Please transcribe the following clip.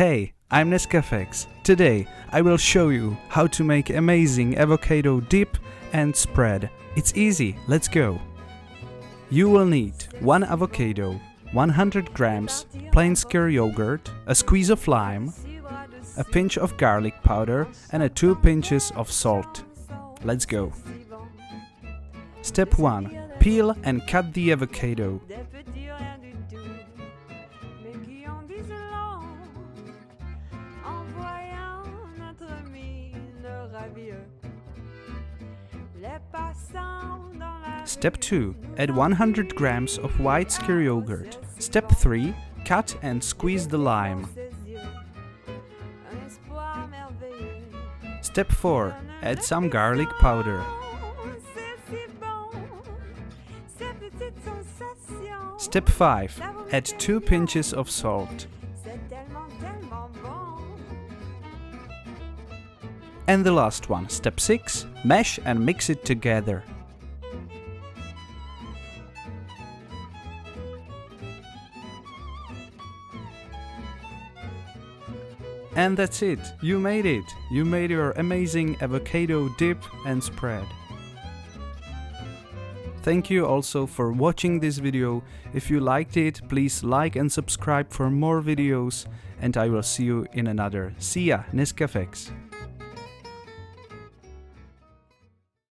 Hey, I'm Nescafex. Today I will show you how to make amazing avocado dip and spread. It's easy, let's go. You will need 1 avocado, 100 grams plain skyr yogurt, a squeeze of lime, a pinch of garlic powder and 2 pinches of salt. Let's go. Step 1. Peel and cut the avocado. Step 2. Add 100 grams of white skyr yogurt. Step 3. Cut and squeeze the lime. Step 4. Add some garlic powder. Step 5. Add 2 pinches of salt. And the last one, step 6. Mash and mix it together. And that's it, you made it! You made your amazing avocado dip and spread. Thank you also for watching this video. If you liked it, please like and subscribe for more videos, and I will see you in another. See ya, Nescafex!